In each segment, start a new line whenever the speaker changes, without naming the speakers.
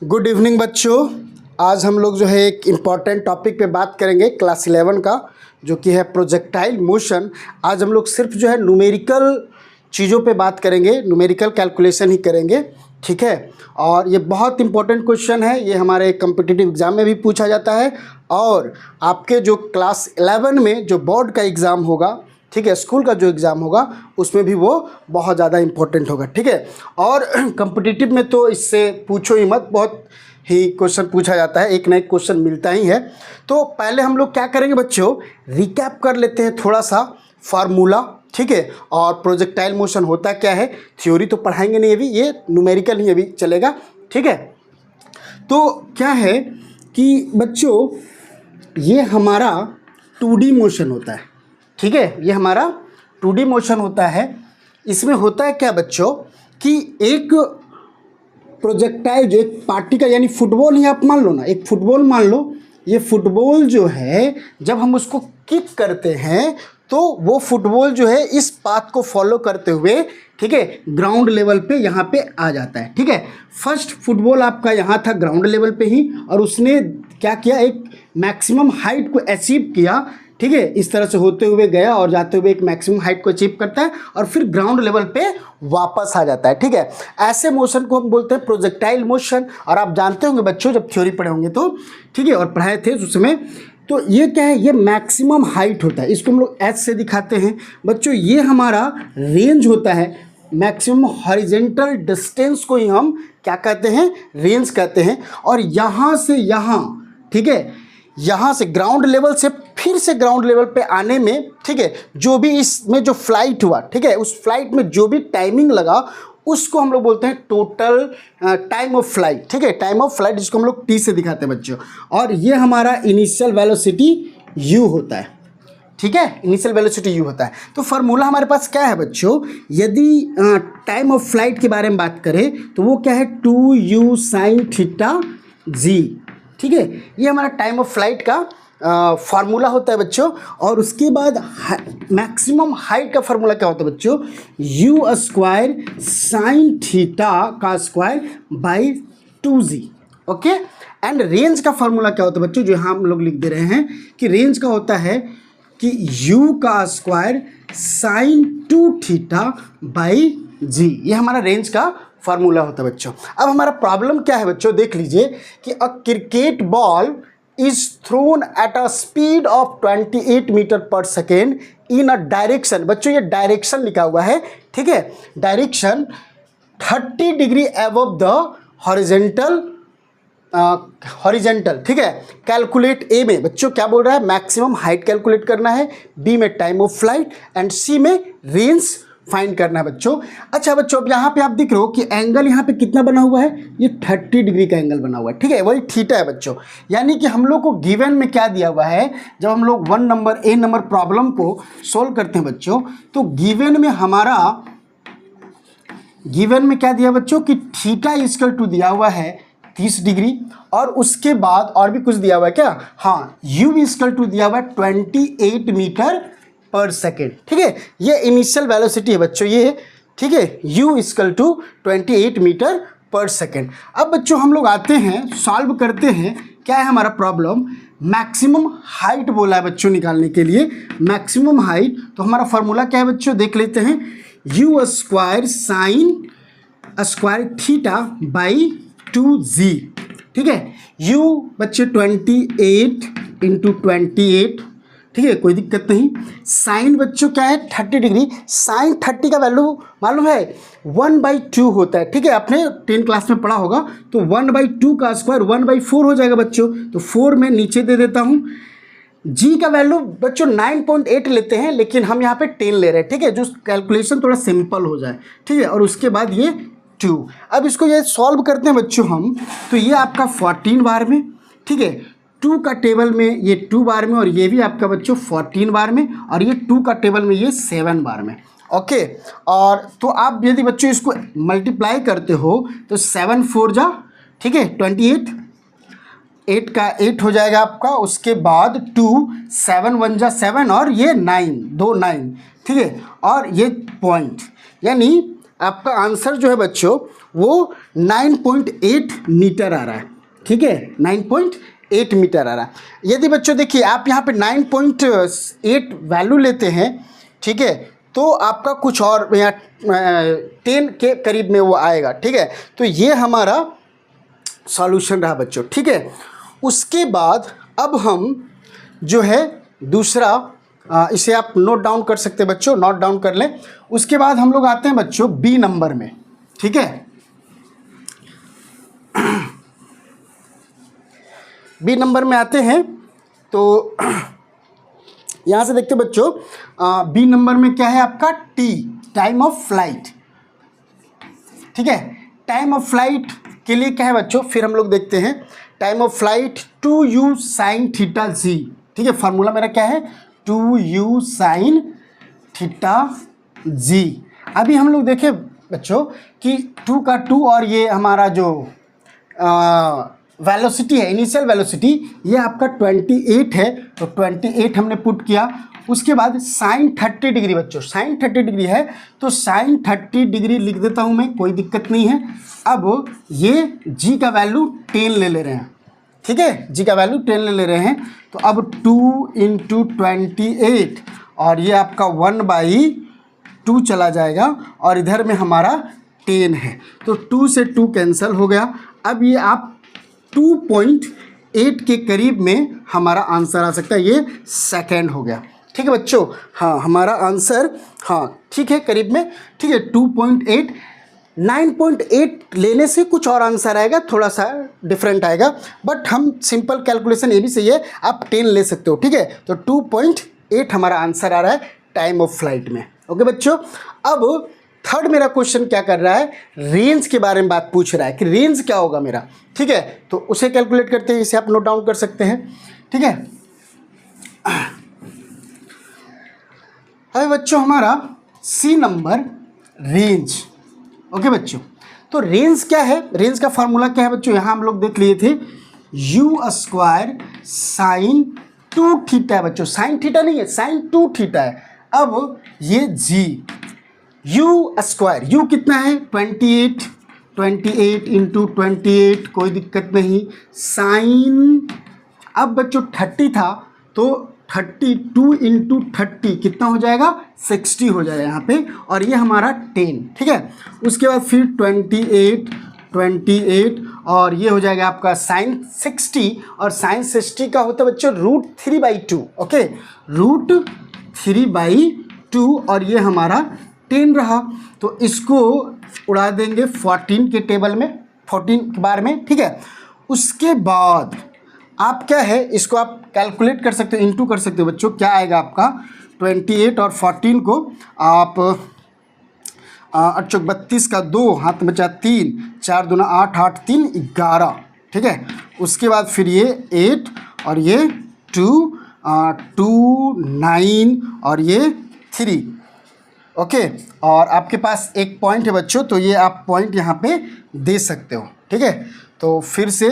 Good evening बच्चों। आज हम लोग जो है एक इम्पॉर्टेंट टॉपिक पे बात करेंगे क्लास 11 का, जो कि है प्रोजेक्टाइल मोशन। आज हम लोग सिर्फ जो है न्यूमेरिकल चीज़ों पे बात करेंगे, न्यूमेरिकल कैलकुलेशन ही करेंगे, ठीक है। और ये बहुत इंपॉर्टेंट क्वेश्चन है, ये हमारे कम्पिटिटिव एग्ज़ाम में भी पूछा जाता है और आपके जो क्लास 11 में जो बोर्ड का एग्ज़ाम होगा, ठीक है, स्कूल का जो एग्ज़ाम होगा उसमें भी वो बहुत ज़्यादा इम्पोर्टेंट होगा, ठीक है। और कम्पिटिटिव में तो इससे पूछो ही मत, बहुत ही क्वेश्चन पूछा जाता है, एक ना एक क्वेश्चन मिलता ही है। तो पहले हम लोग क्या करेंगे बच्चों, रिकैप कर लेते हैं थोड़ा सा फार्मूला, ठीक है। और प्रोजेक्टाइल मोशन होता क्या है, थ्योरी तो पढ़ाएंगे नहीं अभी, ये न्यूमेरिकल ही अभी चलेगा, ठीक है। तो क्या है कि बच्चों ये हमारा 2D मोशन होता है, ठीक है, ये हमारा 2D मोशन होता है। इसमें होता है क्या बच्चों कि एक प्रोजेक्टाइल जो एक पार्टिकल, यानी फुटबॉल ही आप मान लो ना, एक फुटबॉल मान लो, ये फुटबॉल जो है जब हम उसको किक करते हैं तो वो फुटबॉल जो है इस पाथ को फॉलो करते हुए, ठीक है, ग्राउंड लेवल पे यहाँ पे आ जाता है, ठीक है। फर्स्ट फुटबॉल आपका यहाँ था ग्राउंड लेवल पे ही, और उसने क्या किया, एक मैक्सिमम हाइट को अचीव किया, ठीक है। इस तरह से होते हुए गया और जाते हुए एक मैक्सिमम हाइट को अचीव करता है और फिर ग्राउंड लेवल पे वापस आ जाता है, ठीक है। ऐसे मोशन को हम बोलते हैं प्रोजेक्टाइल मोशन। और आप जानते होंगे बच्चों, जब थ्योरी पढ़े होंगे तो, ठीक है, और पढ़ाए थे उस समय, तो ये क्या है, ये मैक्सिमम हाइट होता है, इसको हम लोग एच से दिखाते हैं बच्चों। ये हमारा रेंज होता है, मैक्सिमम हॉरिजॉन्टल डिस्टेंस को ही हम क्या कहते हैं, रेंज कहते हैं। और यहाँ से यहाँ, ठीक है, यहाँ से ग्राउंड लेवल से फिर से ग्राउंड लेवल पे आने में, ठीक है, जो भी इसमें जो फ्लाइट हुआ, ठीक है, उस फ्लाइट में जो भी टाइमिंग लगा उसको हम लोग बोलते हैं टोटल टाइम ऑफ फ्लाइट, ठीक है, टाइम ऑफ फ्लाइट, जिसको हम लोग टी से दिखाते हैं बच्चों। और ये हमारा इनिशियल वेलोसिटी u होता है, ठीक है, इनिशियल वेलोसिटी u होता है। तो फार्मूला हमारे पास क्या है बच्चों, यदि टाइम ऑफ फ्लाइट के बारे में बात करें तो वो क्या है, 2u sin थीटा g, ठीक है, ये हमारा टाइम ऑफ फ्लाइट का फार्मूला होता है बच्चों। और उसके बाद मैक्सिमम हाइट का फार्मूला क्या होता है बच्चों, u स्क्वायर साइन थीटा का square by 2g, okay. And range का फार्मूला क्या होता है बच्चों, जो यहाँ हम लोग लिख दे रहे हैं कि रेंज का होता है कि u का square sine 2 theta by g, ये हमारा रेंज का फार्मूला होता है बच्चों। अब हमारा प्रॉब्लम क्या है बच्चों, देख लीजिए कि a cricket ball is thrown at a speed of 28 metre per second in a direction, बच्चों ये डायरेक्शन लिखा हुआ है, ठीक है, direction 30 degree above the horizontal, ठीक है। कैलकुलेट ए में बच्चों क्या बोल रहा है, मैक्सिमम हाइट कैलकुलेट करना है, बी में टाइम ऑफ फ्लाइट एंड सी में रेंज फाइंड करना है बच्चों। अच्छा बच्चों, अब यहाँ पे आप देख रहे हो कि एंगल यहाँ पे कितना बना हुआ है, ये 30 डिग्री का एंगल बना हुआ है, ठीक है, वही थीटा है बच्चों। यानी कि हम लोग को गिवन में क्या दिया हुआ है, जब हम लोग ए नंबर प्रॉब्लम को सोल्व करते हैं बच्चों, तो गिवन में क्या दिया बच्चों कि थीटा इक्वल टू दिया हुआ है 30 डिग्री, और उसके बाद और भी कुछ दिया हुआ है क्या, हाँ, u इक्वल टू दिया हुआ है 28 मीटर पर सेकेंड, ठीक है, ये इनिशियल वेलोसिटी है बच्चों ये, ठीक है, u equal to 28 metre per second. अब बच्चों हम लोग आते हैं, सॉल्व करते हैं, क्या है हमारा प्रॉब्लम, मैक्सिमम हाइट बोला है बच्चों निकालने के लिए, मैक्सिमम हाइट। तो हमारा फार्मूला क्या है बच्चों, देख लेते हैं, u square sine square theta by 2g, ठीक है, u बच्चे 28 इंटू 28, ठीक है, कोई दिक्कत नहीं। साइन बच्चों क्या है, 30 डिग्री, साइन 30 का वैल्यू मालूम है 1/2 होता है, ठीक है, आपने 10 क्लास में पढ़ा होगा। तो 1/2 का स्क्वायर 1/4 हो जाएगा बच्चों, तो 4 में नीचे दे देता हूँ। जी का वैल्यू बच्चों 9.8 लेते हैं, लेकिन हम यहाँ पे 10 ले रहे हैं, ठीक है, जो कैलकुलेशन थोड़ा सिंपल हो जाए, ठीक है। और उसके बाद ये 2, अब इसको ये सॉल्व करते हैं बच्चों हम, तो ये आपका 14 बार में, ठीक है, 2 का टेबल में ये 2 बार में, और ये भी आपका बच्चों 14 बार में, और ये 2 का टेबल में ये 7 बार में, ओके। और तो आप यदि बच्चों इसको मल्टीप्लाई करते हो तो 7 4 जा, ठीक है, 28, 8 का 8 हो जाएगा आपका, उसके बाद 2, 7 1 जा 7, और ये 9, 2 9, ठीक है, और ये पॉइंट, यानी आपका आंसर जो है बच्चों वो 9.8 मीटर आ रहा है। ठीक है, 9.8 मीटर आ रहा है। यदि बच्चों देखिए आप यहाँ पे 9.8 वैल्यू लेते हैं, ठीक है, तो आपका कुछ और यहाँ 10 के करीब में वो आएगा। ठीक है, तो ये हमारा सॉल्यूशन रहा बच्चों। ठीक है, उसके बाद अब हम जो है दूसरा इसे आप नोट डाउन कर सकते हैं बच्चों, नोट डाउन कर लें। उसके बाद हम लोग आते हैं बच्चों बी नंबर में। ठीक है, बी नंबर में आते हैं तो यहाँ से देखते हैं बच्चों बी नंबर में क्या है आपका टी, टाइम ऑफ फ्लाइट। ठीक है, टाइम ऑफ फ्लाइट के लिए क्या है बच्चों, फिर हम लोग देखते हैं time of flight 2u sin theta g. ठीक है, फार्मूला मेरा क्या है 2u sin थीटा जी। अभी हम लोग देखें बच्चों कि 2 का 2 और ये हमारा जो वेलोसिटी है, इनिशियल वेलोसिटी, ये आपका 28 है, तो 28 हमने पुट किया। उसके बाद साइन 30 डिग्री बच्चों, साइन 30 डिग्री है तो साइन 30 डिग्री लिख देता हूँ मैं, कोई दिक्कत नहीं है। अब ये जी का वैल्यू 10 ले रहे हैं। ठीक है, जी का वैल्यू 10 ले रहे हैं, तो अब 2 × 28 और ये आपका 1/2 चला जाएगा और इधर में हमारा 10 है, तो 2 से 2 कैंसिल हो गया। अब ये आप 2.8 के करीब में हमारा आंसर आ सकता है, ये सेकेंड हो गया। ठीक है बच्चों, हाँ हमारा आंसर हाँ ठीक है करीब में। ठीक है, 2.8, 9.8 लेने से कुछ और आंसर आएगा, थोड़ा सा डिफरेंट आएगा, बट हम सिंपल कैलकुलेशन ये भी सही है, आप 10 ले सकते हो। ठीक है, तो 2.8 हमारा आंसर आ रहा है टाइम ऑफ फ्लाइट में। ओके बच्चों, अब थर्ड मेरा क्वेश्चन क्या कर रहा है, रेंज के बारे में बात पूछ रहा है कि रेंज क्या होगा मेरा। ठीक है, तो उसे कैलकुलेट करते हैं, इसे आप नोट डाउन कर सकते हैं। ठीक है, अभी बच्चों हमारा सी नंबर रेंज। ओके बच्चों, तो रेंज क्या है, रेंज का फार्मूला क्या है बच्चों, यहाँ हम लोग देख लिए थे u² sin 2 थीटा है बच्चों, साइन थीटा नहीं है, साइन 2 थीटा है। अब ये g u², u कितना है 28, 28 × 28, कोई दिक्कत नहीं। साइन अब बच्चों 30 था तो 32 × 30 कितना हो जाएगा 60 हो जाएगा यहाँ पे, और ये हमारा 10। ठीक है, उसके बाद फिर 28 28 और ये हो जाएगा आपका साइन 60, और साइन 60 का होता है बच्चों √3/2। ओके, √3/2 और ये हमारा 10 रहा, तो इसको उड़ा देंगे 14 के टेबल में, 14 के बार में। ठीक है, उसके बाद आप क्या है इसको आप कैलकुलेट कर सकते हो, इंटू कर सकते हो बच्चों। क्या आएगा आपका 28 और 14 को आप 8 × 32 का 2 हाथ में बचा 3, 4 दूना 8, 8 3 11। ठीक है, उसके बाद फिर ये 8 और ये 2 9 और ये 3। ओके, और आपके पास एक पॉइंट है बच्चों, तो ये आप पॉइंट यहाँ पे दे सकते हो। ठीक है, तो फिर से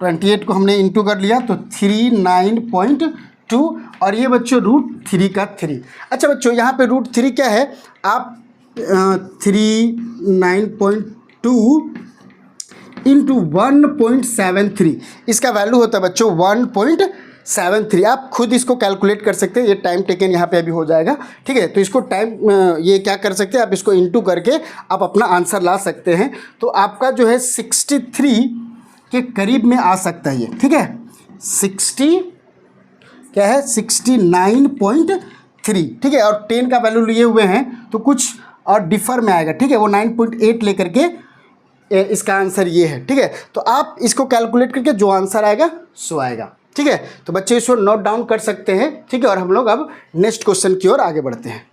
28 को हमने इंटू कर लिया तो 39.2 और ये बच्चों √3 का 3। अच्छा बच्चों, यहाँ पे √3 क्या है, आप 39.2 × 1.73, इसका वैल्यू होता है बच्चों 1.73। आप खुद इसको कैलकुलेट कर सकते हैं, ये टाइम टेकन यहाँ पे अभी हो जाएगा। ठीक है, तो इसको टाइम ये क्या कर सकते हैं, आप इसको इंटू करके आप अपना आंसर ला सकते हैं। तो आपका जो है 63 के करीब में आ सकता है ये। ठीक है, 69.3। ठीक है, और 10 का वैल्यू लिए हुए हैं तो कुछ और डिफर में आएगा। ठीक है, वो 9.8 लेकर के इसका आंसर ये है। ठीक है, तो आप इसको कैलकुलेट करके जो आंसर आएगा सो आएगा। ठीक है, तो बच्चे इसको नोट डाउन कर सकते हैं। ठीक है, और हम लोग अब नेक्स्ट क्वेश्चन की ओर आगे बढ़ते हैं।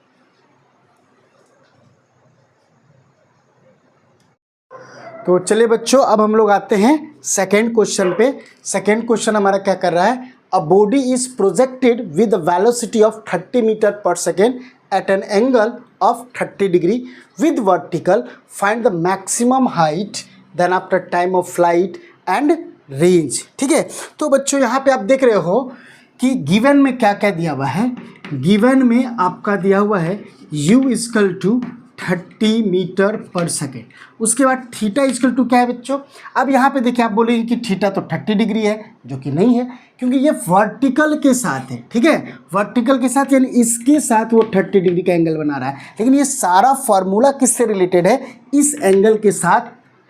तो चलिए बच्चों, अब हम लोग आते हैं सेकेंड क्वेश्चन पे। सेकेंड क्वेश्चन हमारा क्या कर रहा है, a body is projected with velocity of 30 metre per second at an angle of 30 degree with vertical, find the maximum height then after time of flight and range. ठीक है, तो बच्चों यहाँ पे आप देख रहे हो कि गिवन में क्या क्या दिया हुआ है। गिवन में आपका दिया हुआ है u = 30 मीटर पर सेकेंड। उसके बाद थीटा इक्वल टू क्या है बच्चों? अब यहाँ पे देखिए, आप बोलेंगे कि थीटा तो 30 डिग्री है, जो कि नहीं है, क्योंकि ये वर्टिकल के साथ है। ठीक है, वर्टिकल के साथ, यानी इसके साथ वो 30 डिग्री का एंगल बना रहा है। लेकिन ये सारा फॉर्मूला किससे रिलेटेड है? इस एंगल के साथ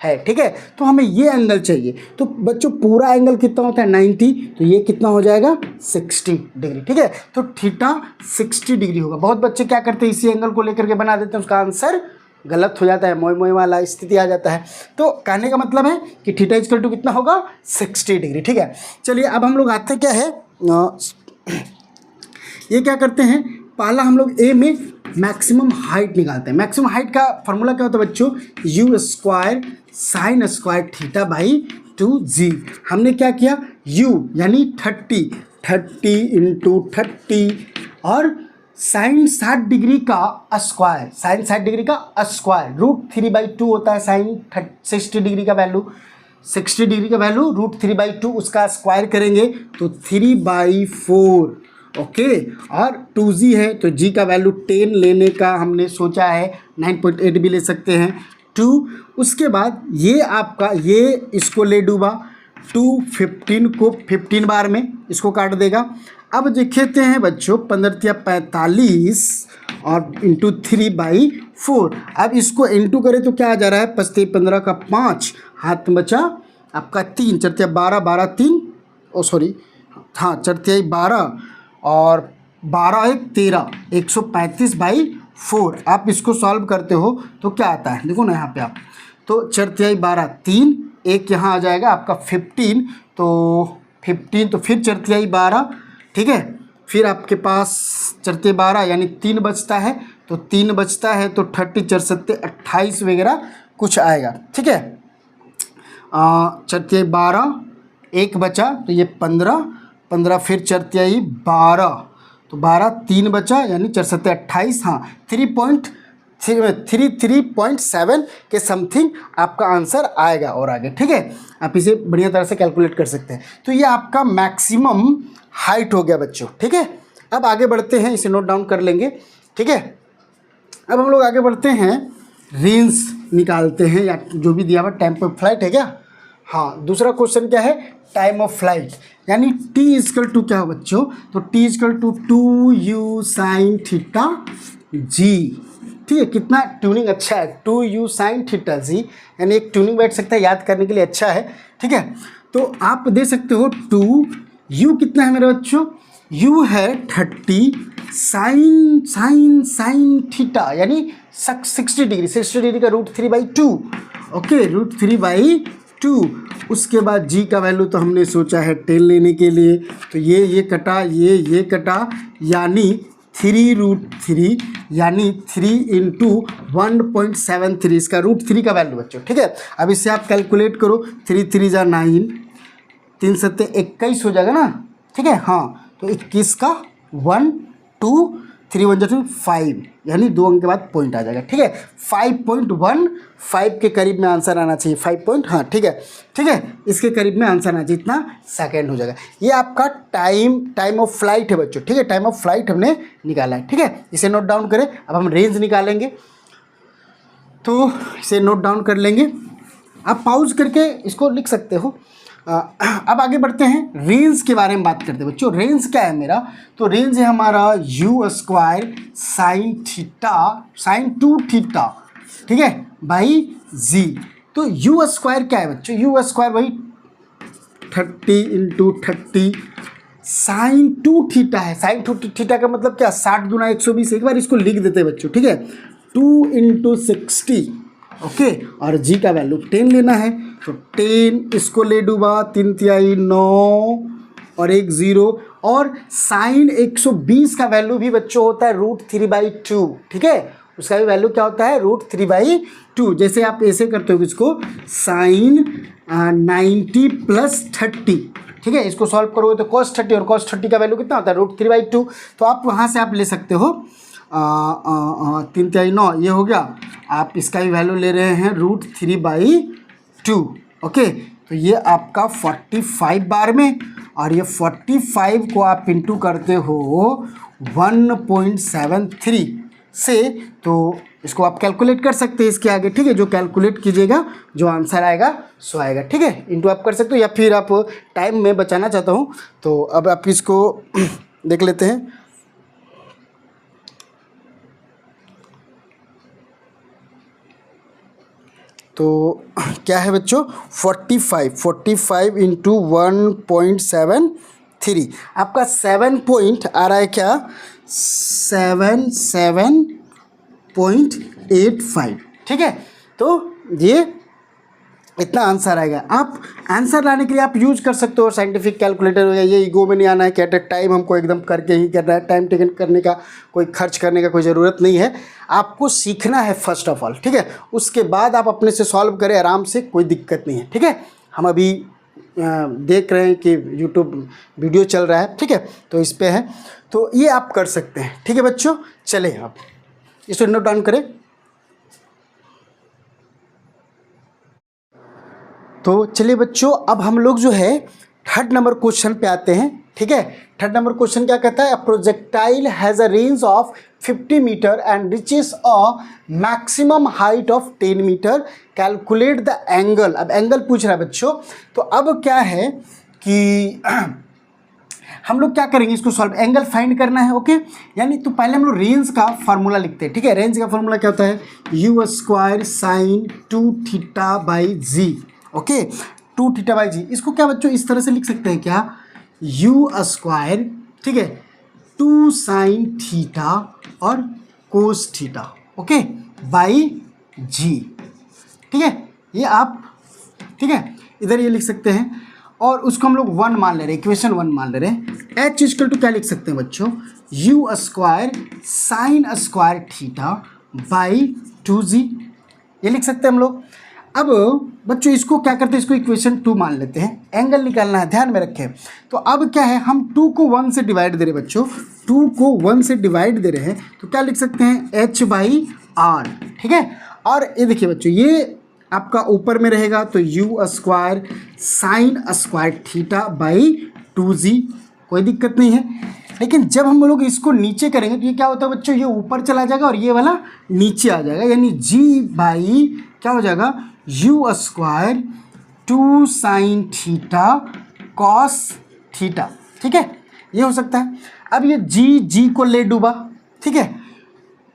है। ठीक है, तो हमें ये एंगल चाहिए। तो बच्चों पूरा एंगल कितना होता है? 90, तो ये कितना हो जाएगा? 60 डिग्री। ठीक है, तो थीटा 60 डिग्री होगा। बहुत बच्चे क्या करते हैं, इसी एंगल को लेकर के बना देते हैं, उसका आंसर गलत हो जाता है, मोय मोय वाला स्थिति आ जाता है। तो कहने का मतलब है कि थीटा इक्वल टू कितना होगा? 60 डिग्री। ठीक है, चलिए अब हम लोग आते क्या है, ये क्या करते हैं, पहला हम लोग ए में मैक्सिमम हाइट निकालते हैं। मैक्सिमम हाइट का फॉर्मूला क्या होता है बच्चों? You square sine square theta by 2g। हमने क्या किया, u यानी 30 इंटू 30 और साइन 60 डिग्री का स्क्वायर, साइन 60 डिग्री का स्क्वायर √3/2 होता है। साइन 60 डिग्री का वैल्यू, 60 डिग्री का वैल्यू √3/2, उसका स्क्वायर करेंगे तो 3/4। ओके, और 2g है तो g का वैल्यू 10 लेने का हमने सोचा है, 9.8 भी ले सकते हैं, 2। उसके बाद ये आपका, ये इसको ले डूबा, 215 को 15 बार में इसको काट देगा। अब देखते हैं बच्चों, 15 × 45 और इंटू 3/4। अब इसको इंटू करें तो क्या आ जा रहा है? 15 का 5, हाथ में बचा आपका 3, 4 12, 12 3, ओ सॉरी, हाँ 4 12 और 12 1 13, 135/4। आप इसको सॉल्व करते हो तो क्या आता है? देखो ना यहाँ पे आप, तो 4 12 3, एक यहाँ आ जाएगा आपका 15, तो 15 तो फिर 4 12, ठीक है, फिर आपके पास 4 12 यानी 3 बचता है, तो 3 बचता है तो 30 4 7 28 वगैरह कुछ आएगा। ठीक है, 4 12, एक बचा तो ये 15 फिर 4 12, तो 12 3 बचा यानी 4 7 28, हाँ 3.7 के समथिंग आपका आंसर आएगा और आगे। ठीक है, आप इसे बढ़िया तरह से कैलकुलेट कर सकते हैं। तो ये आपका मैक्सिमम हाइट हो गया बच्चों। ठीक है, अब आगे बढ़ते हैं, इसे नोट डाउन कर लेंगे। ठीक है, अब हम लोग आगे बढ़ते हैं, रेंज निकालते हैं, या जो भी दिया हुआ टाइम ऑफ फ्लाइट है क्या? हाँ, दूसरा क्वेश्चन क्या है? टाइम ऑफ फ्लाइट, यानी t इक्वल टू क्या हो बच्चों? तो t equal to 2u sine theta g. ठीक है, कितना ट्यूनिंग अच्छा है, 2u साइन थीटा जी, यानी एक ट्यूनिंग बैठ सकता है, याद करने के लिए अच्छा है। ठीक है, तो आप दे सकते हो 2u कितना है मेरे बच्चों? u है 30 साइन थीटा यानी 60 डिग्री, 60 डिग्री का √3/2। ओके, √3/2। उसके बाद g का वैल्यू तो हमने सोचा है 10 लेने के लिए, तो ये कटा, ये कटा, यानी 3√3 यानी 3 इंटू 1.73, इसका √3 का वैल्यू बच्चों। ठीक है, अब इससे आप कैलकुलेट करो, 3 3 जा 9, 3 7 21 हो जाएगा ना। ठीक है, हाँ, तो 21 का 1 2 3 1 जा 5, यानी 2 अंक के बाद पॉइंट आ जाएगा। ठीक है, 5.15 के करीब में आंसर आना चाहिए, 5 पॉइंट, हाँ ठीक है, इसके करीब में आंसर आना चाहिए, इतना सेकेंड हो जाएगा। ये आपका टाइम ऑफ फ्लाइट है बच्चों। ठीक है, टाइम ऑफ फ्लाइट हमने निकाला है। ठीक है, इसे नोट डाउन करें। अब हम रेंज निकालेंगे, तो इसे नोट डाउन कर लेंगे, आप पॉज करके इसको लिख सकते हो। अब आगे बढ़ते हैं, रेंज के बारे में बात करते हैं बच्चों। रेंज क्या है मेरा? तो रेंज है हमारा u square sine theta, sine 2 theta, ठीक है, बाई जी। तो u स्क्वायर क्या है बच्चों? u स्क्वायर भाई 30 इंटू 30 साइन 2 थीटा है। साइन 2 थीटा का मतलब क्या? 60 दूना 120। एक बार इसको लिख देते हैं बच्चों। ठीक है, 2 इंटू 60, ओके, और g का वैल्यू 10 लेना है, तो 10 इसको ले डूबा, 3 तिहाई 9 और 1 0, और साइन 120 का वैल्यू भी बच्चों होता है √3/2। ठीक है, उसका भी वैल्यू क्या होता है? √3/2। जैसे आप ऐसे करते हो इसको, साइन 90 प्लस 30, ठीक है, इसको सॉल्व करोगे तो cos 30, और cos 30 का वैल्यू कितना होता है? √3/2। तो आप वहाँ से आप ले सकते हो 3 तिहाई 9, ये हो गया, आप इसका भी वैल्यू ले रहे हैं √3/2। ओके, तो ये आपका 45 बार में, और ये 45 को आप इंटू करते हो 1.73 से, तो इसको आप कैलकुलेट कर सकते हैं इसके आगे, ठीक है। जो कैलकुलेट कीजिएगा जो आंसर आएगा सो आएगा, ठीक है। इंटू आप कर सकते हो, या फिर आप टाइम में बचाना चाहता हूँ तो अब आप इसको देख लेते हैं। तो क्या है बच्चों, 45 इंटू 1.73, आपका 7 पॉइंट आ रहा है क्या, 77.85, ठीक है। तो ये इतना आंसर आएगा। आप आंसर लाने के लिए आप यूज कर सकते हो साइंटिफिक कैलकुलेटर हो गया, ये ईगो में नहीं आना है कि एट ए टाइम हमको एकदम करके ही करना है, टाइम टेकन करने का कोई खर्च करने का कोई ज़रूरत नहीं है। आपको सीखना है फर्स्ट ऑफ ऑल, ठीक है। उसके बाद आप अपने से सॉल्व करें आराम से, कोई दिक्कत नहीं है, ठीक है। हम अभी देख रहे हैं कि यूट्यूब वीडियो चल रहा है, ठीक है, तो इस पर है, तो ये आप कर सकते हैं, ठीक है बच्चों। चले आप इसको नोट डाउन करें। तो चलिए बच्चों, अब हम लोग जो है थर्ड नंबर क्वेश्चन पे आते हैं, ठीक है। थर्ड नंबर क्वेश्चन क्या कहता है, a projectile has a range of 50 metre and reaches a maximum height of 10 metre, calculate the angle. अब एंगल पूछ रहा है बच्चों, तो अब क्या है कि हम लोग क्या करेंगे, इसको सॉल्व, एंगल फाइंड करना है, ओके। यानी तो पहले हम लोग रेंज का फार्मूला लिखते हैं, ठीक है। रेंज का फार्मूला क्या होता है, u square sine 2 theta by g, okay, 2 theta by g. इसको क्या बच्चों इस तरह से लिख सकते हैं क्या, u स्क्वायर, ठीक है, 2 साइन थीटा और कोस थीटा, ओके, बाई जी, ठीक है। ये आप, ठीक है, इधर ये लिख सकते हैं, और उसको हम लोग 1 मान ले रहे हैं, इक्वेशन 1 मान ले रहे हैं। एच इक्वल टू क्या लिख सकते हैं बच्चों, u square sine square theta by 2g, ये लिख सकते हैं हम लोग। अब बच्चों इसको क्या करते हैं, इसको इक्वेशन 2 मान लेते हैं, एंगल निकालना है, ध्यान में रखें। तो अब क्या है, हम 2 को 1 से डिवाइड दे रहे हैं बच्चों, 2 को 1 से डिवाइड दे रहे हैं, तो क्या लिख सकते हैं, h बाई आर, ठीक है। और ये देखिए बच्चों, ये आपका ऊपर में रहेगा तो u square sine square theta by 2g, कोई दिक्कत नहीं है। लेकिन जब हम लोग इसको नीचे करेंगे तो ये क्या होता है बच्चों, ये ऊपर चला जाएगा और ये वाला नीचे आ जाएगा, यानी g बाई क्या हो जाएगा, u square 2 sine theta cos theta, ठीक है, ये हो सकता है। अब ये g को ले डूबा, ठीक है,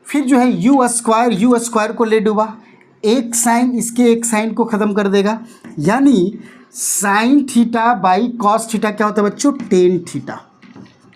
फिर जो है u स्क्वायर को ले डूबा, एक साइन इसके एक साइन को ख़त्म कर देगा, यानी sine theta by cos theta क्या होता है बच्चों, टेन थीटा,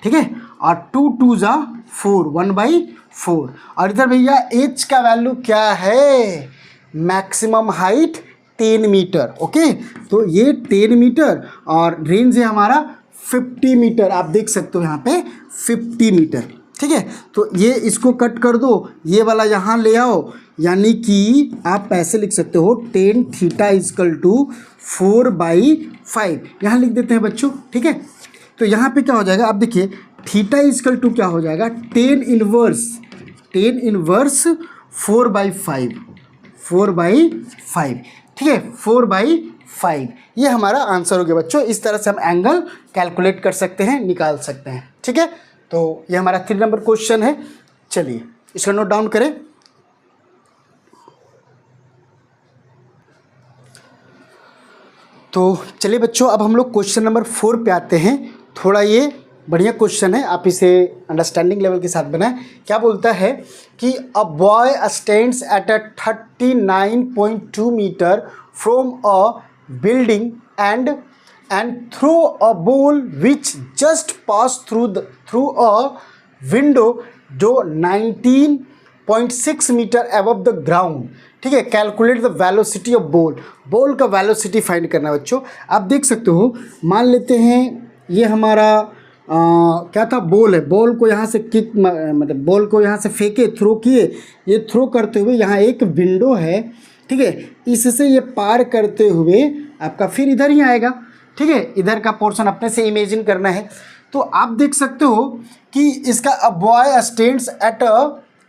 ठीक है। और 2 2 जा 4, 1/4। और इधर भैया h का वैल्यू क्या है, मैक्सिमम हाइट 10 मीटर, ओके। तो ये 10 मीटर और रेंज है हमारा 50 मीटर, आप देख सकते हो यहाँ पे 50 मीटर, ठीक है। तो ये इसको कट कर दो, ये वाला यहाँ ले आओ, यानी कि आप ऐसे लिख सकते हो 10 थीटा इजकल टू 4/5, यहाँ लिख देते हैं बच्चों, ठीक है। तो यहाँ पे क्या हो जाएगा, आप देखिए थीटा इजकल टू क्या हो जाएगा, 10 इनवर्स 4/5, ठीक है, 4/5, ये हमारा आंसर हो गया बच्चों। इस तरह से हम एंगल कैलकुलेट कर सकते हैं, निकाल सकते हैं, ठीक है। तो ये हमारा 3 नंबर क्वेश्चन है। चलिए इसको नोट डाउन करें। तो चलिए बच्चों, अब हम लोग क्वेश्चन नंबर 4 पे आते हैं। थोड़ा ये बढ़िया क्वेश्चन है, आप इसे अंडरस्टैंडिंग लेवल के साथ बनाएं। क्या बोलता है कि a boy stands at a 39.2 metre from a building and throw a ball which just pass through a window जो 19.6 मीटर अबव द ग्राउंड, ठीक है। Calculate the velocity of ball का वेलोसिटी फाइंड करना है बच्चों। आप देख सकते हो, मान लेते हैं ये हमारा क्या था, बॉल है, बॉल को यहाँ से किक, मतलब बॉल को यहाँ से फेंके, थ्रो किए, ये थ्रो करते हुए यहाँ एक विंडो है, ठीक है, इससे ये पार करते हुए आपका फिर इधर ही आएगा, ठीक है। इधर का पोर्शन अपने से इमेजिन करना है। तो आप देख सकते हो कि इसका अ बॉय स्टैंड्स एट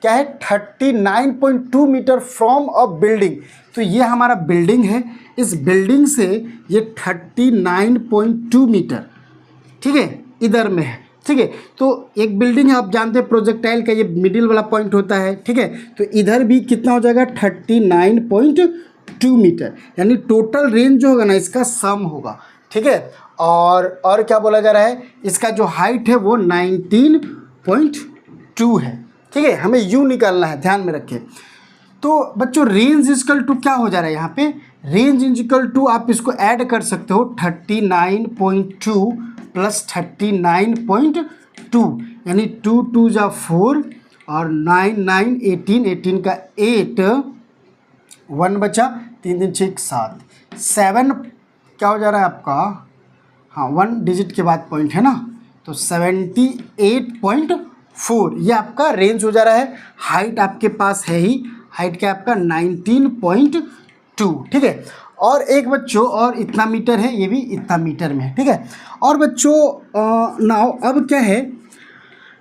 क्या है 39.2 मीटर फ्रॉम अ बिल्डिंग, तो ये हमारा बिल्डिंग है, इस बिल्डिंग से ये 39.2 मीटर, ठीक है, इधर में है, ठीक है। तो एक बिल्डिंग है, आप जानते हैं प्रोजेक्टाइल का ये मिडिल वाला पॉइंट होता है, ठीक है। तो इधर भी कितना हो जाएगा 39.2 मीटर, यानी टोटल रेंज जो होगा ना इसका सम होगा, ठीक है। और क्या बोला जा रहा है, इसका जो हाइट है वो 19.2 है, ठीक है। हमें यू निकालना है, ध्यान में रखें। तो बच्चों रेंज इजकल टू क्या हो जा रहा है यहाँ पे, रेंज इजकल टू आप इसको ऐड कर सकते हो 39.2 प्लस 39.2, यानी 2 2 जा 4 और 9 9 18 18 का 8, 1 बचा, 3 3 6 7, 7 क्या हो जा रहा है आपका, हाँ 1 डिजिट के बाद पॉइंट है ना, तो 78.4 ये आपका रेंज हो जा रहा है। हाइट आपके पास है ही, हाइट क्या आपका 19.2, ठीक है। और एक बच्चों और इतना मीटर है, ये भी इतना मीटर में है, ठीक है। और बच्चों नाउ अब क्या है,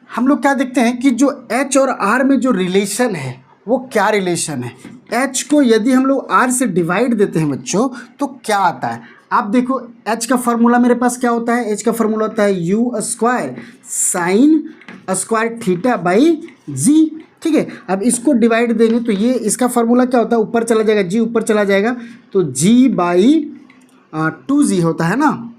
हम लोग क्या देखते हैं कि जो H और R में जो रिलेशन है वो क्या रिलेशन है। H को यदि हम लोग R से डिवाइड देते हैं बच्चों तो क्या आता है, आप देखो H का फॉर्मूला मेरे पास क्या होता है, H का फॉर्मूला होता है U square sine square theta by G, ठीक है। अब इसको डिवाइड देंगे तो ये इसका फार्मूला क्या होता है, ऊपर चला जाएगा, G ऊपर चला जाएगा तो G बाई 2G होता है ना,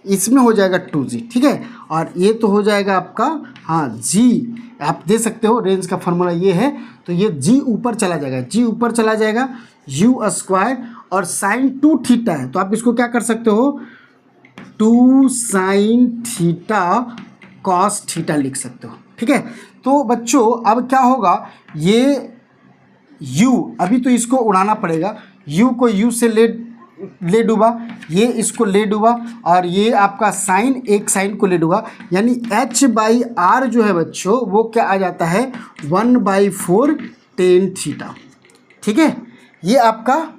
इसमें हो जाएगा 2G, ठीक है। और ये तो हो जाएगा आपका, हाँ G आप दे सकते हो, रेंज का फार्मूला ये है, तो ये G ऊपर चला जाएगा, G ऊपर चला जाएगा, U स्क्वायर और साइन 2 थीटा है तो आप इसको क्या कर सकते हो 2 साइन थीटा कॉस थीटा लिख सकते हो, ठीक है। तो बच्चों अब क्या होगा, ये U अभी तो इसको उड़ाना पड़ेगा, U को U से ले डूबा, ये इसको ले डूबा और ये आपका साइन एक साइन को ले डूबा, यानी H बाई R जो है बच्चों वो क्या आ जाता है 1/4 टेन थीटा, ठीक है। ये आपका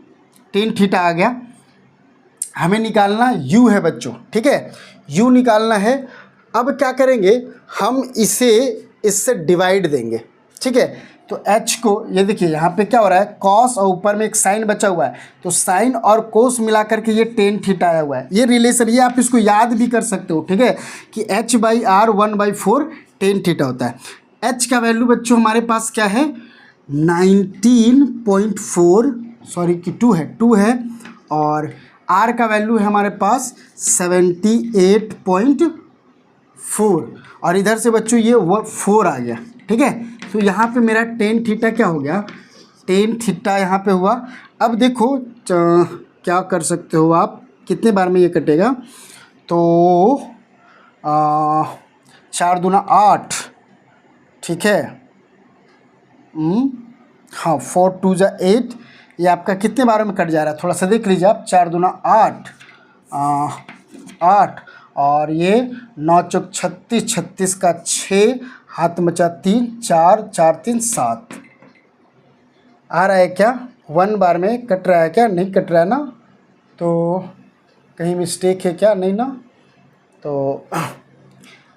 टेन थीटा आ गया। हमें निकालना U है बच्चों, ठीक है, U निकालना है। अब क्या करेंगे, हम इसे इससे डिवाइड देंगे, ठीक है। तो H को ये देखिए यहाँ पे क्या हो रहा है, कॉस और ऊपर में एक साइन बचा हुआ है, तो साइन और कोस मिला करके ये टेन थीटा आया हुआ है। ये रिलेशन, ये आप इसको याद भी कर सकते हो, ठीक है, कि H by R 1/4 tan theta होता है। H का वैल्यू बच्चों हमारे पास क्या है 19.4, सॉरी कि 2 है और R का वैल्यू है हमारे पास 78.4 और इधर से बच्चों ये 4 आ गया, ठीक है। तो यहाँ पे मेरा टेन थीटा क्या हो गया, टेन थीटा यहाँ पे हुआ। अब देखो क्या कर सकते हो आप, कितने बार में ये कटेगा, तो 4 दूना 8, ठीक है, हाँ 4 2 जा 8, ये आपका कितने बार में कट जा रहा है, थोड़ा सा देख लीजिए आप, 4 दूना 8 8 और ये 9 चौक 36, 36 का 6, हाथ में बचा 3, 4 4 3 7 आ रहा है क्या, 1 बार में कट रहा है क्या, नहीं कट रहा है ना, तो कहीं मिस्टेक है क्या, नहीं ना, तो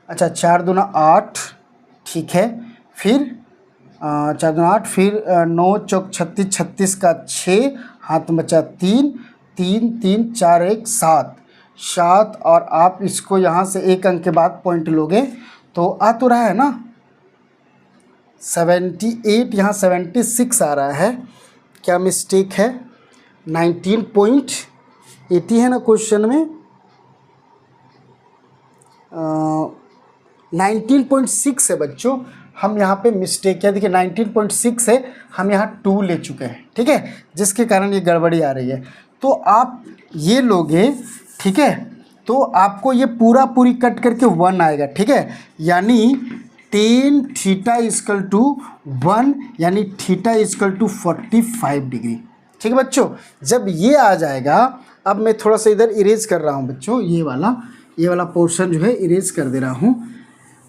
अच्छा 4 दूना 8, ठीक है, फिर 4 दूना 8, फिर 9 चौक 36, 36 का 6, हाथ में बचा 3 3 3 4 1 7 7 और आप इसको यहाँ से एक अंक के बाद पॉइंट लोगे तो आ तो रहा है ना 78, यहाँ 76 आ रहा है, क्या मिस्टेक है, 19.80 है ना क्वेश्चन में, 19.6 है बच्चों, हम यहाँ पे मिस्टेक है, देखिए 19.6 है, हम यहाँ 2 ले चुके हैं, ठीक है, जिसके कारण ये गड़बड़ी आ रही है। तो आप ये लोगे, ठीक है, तो आपको ये पूरी कट करके 1 आएगा, ठीक है, यानी टेन थीटा इजकल टू 1, यानी थीटा इजकल टू 45 डिग्री, ठीक है बच्चों। जब ये आ जाएगा, अब मैं थोड़ा सा इधर इरेज कर रहा हूँ बच्चों, ये वाला पोर्शन जो है इरेज कर दे रहा हूँ।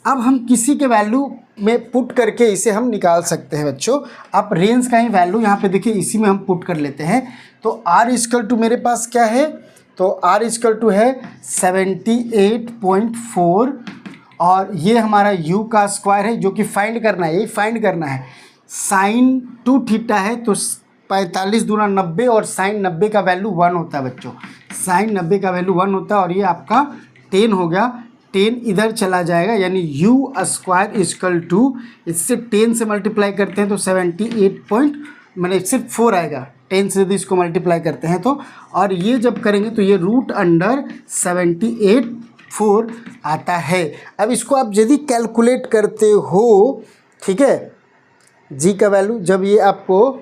अब हम किसी के वैल्यू में पुट करके इसे हम निकाल सकते हैं बच्चों। आप रेंज का ही वैल्यू यहाँ पे देखिए, इसी में हम पुट कर लेते हैं। तो R इजकल टू मेरे पास क्या है, तो R इजकल टू है 78.4 और ये हमारा U का स्क्वायर है जो कि फाइंड करना है, यही फाइंड करना है। साइन 2 थीटा है तो 45 दूना 90 और साइन 90 का वैल्यू 1 होता है बच्चों, साइन 90 का वैल्यू 1 होता है और ये आपका 10 हो गया। 10 इधर चला जाएगा, यानी यू स्क्वायर इजकल टू, इससे 10 से मल्टीप्लाई करते हैं तो 78 पॉइंट, मैंने सिर्फ 4 आएगा, 10 से यदि इसको मल्टीप्लाई करते हैं तो, और ये जब करेंगे तो ये रूट अंडर 78/4 आता है। अब इसको आप यदि कैलकुलेट करते हो, ठीक है, जी का वैल्यू, जब ये आपको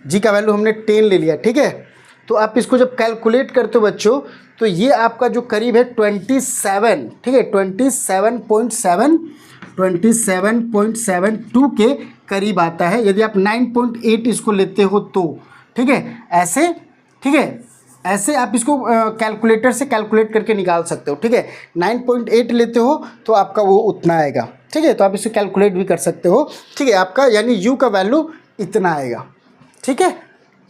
जी का वैल्यू हमने 10 ले लिया, ठीक है, तो आप इसको जब कैलकुलेट करते हो बच्चों, तो ये आपका जो करीब है 27, ठीक है, 27.72 के करीब आता है, यदि आप 9.8 इसको लेते हो तो, ठीक है, ऐसे, ठीक है, ऐसे आप इसको कैलकुलेटर से कैलकुलेट करके निकाल सकते हो, ठीक है, 9.8 लेते हो तो आपका वो उतना आएगा, ठीक है, तो आप इसे कैलकुलेट भी कर सकते हो, ठीक है, आपका यानी यू का वैल्यू इतना आएगा, ठीक है।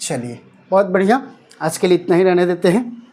चलिए बहुत बढ़िया, आज के लिए इतना ही रहने देते हैं।